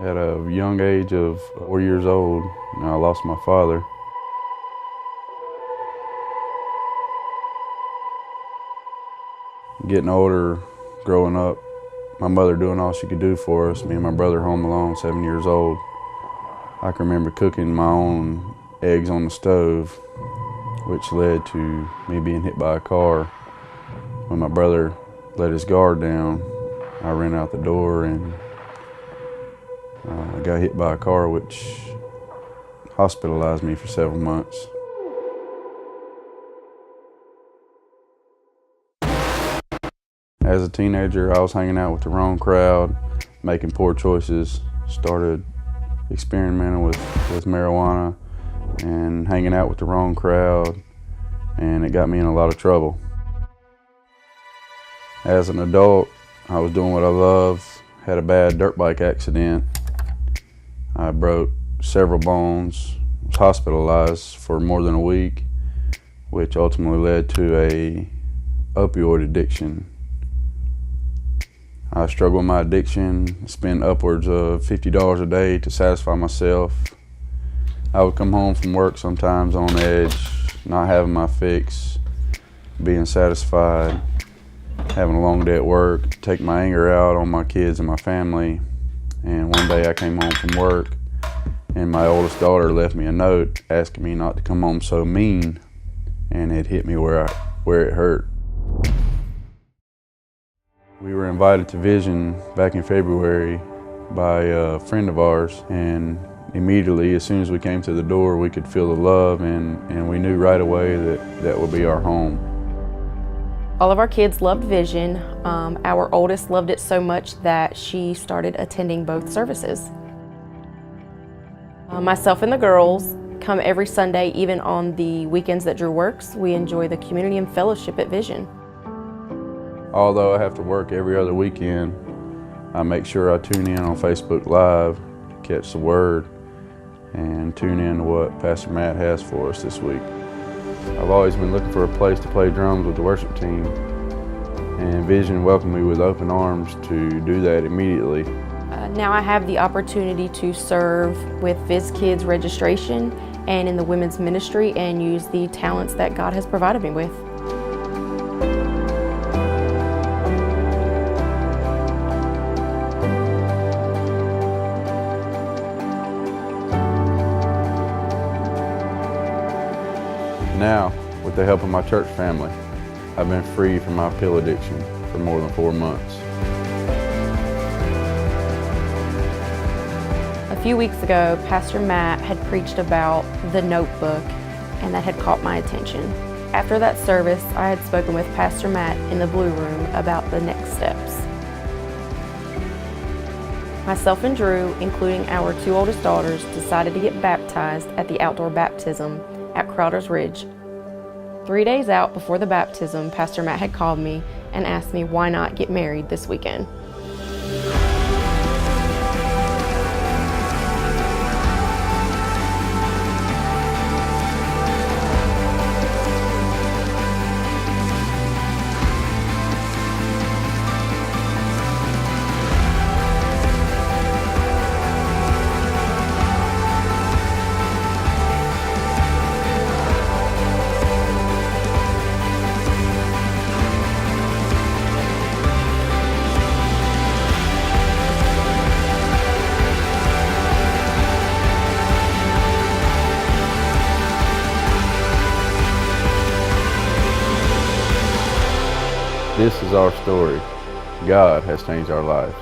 At a young age of 4 years old, I lost my father. Getting older, growing up, my mother doing all she could do for us, me and my brother home alone, 7 years old. I can remember cooking my own eggs on the stove, which led to me being hit by a car. When my brother let his guard down, I ran out the door and I got hit by a car, which hospitalized me for several months. As a teenager, I was hanging out with the wrong crowd, making poor choices, started experimenting with marijuana and hanging out with the wrong crowd, and it got me in a lot of trouble. As an adult, I was doing what I loved, had a bad dirt bike accident. I broke several bones, was hospitalized for more than a week, which ultimately led to a opioid addiction. I struggled with my addiction, spent upwards of $50 a day to satisfy myself. I would come home from work sometimes on edge, not having my fix, being satisfied, having a long day at work, take my anger out on my kids and my family. And one day I came home from work and my oldest daughter left me a note asking me not to come home so mean, and it hit me where it hurt. We were invited to Vision back in February by a friend of ours, and immediately, as soon as we came to the door, we could feel the love, and we knew right away that that would be our home. All of our kids loved Vision. Our oldest loved it so much that she started attending both services. Myself and the girls come every Sunday, even on the weekends that Drew works. We enjoy the community and fellowship at Vision. Although I have to work every other weekend, I make sure I tune in on Facebook Live, catch the word, and tune in to what Pastor Matt has for us this week. I've always been looking for a place to play drums with the worship team, and Vision welcomed me with open arms to do that immediately. Now I have the opportunity to serve with Viz Kids registration and in the women's ministry and use the talents that God has provided me with. Now, with the help of my church family, I've been free from my pill addiction for more than 4 months. A few weeks ago, Pastor Matt had preached about the Notebook, and that had caught my attention. After that service, I had spoken with Pastor Matt in the Blue Room about the next steps. Myself and Drew, including our 2 oldest daughters, decided to get baptized at the outdoor baptism at Crowder's Ridge. 3 days out before the baptism, Pastor Matt had called me and asked me why not get married this weekend. This is our story. God has changed our lives.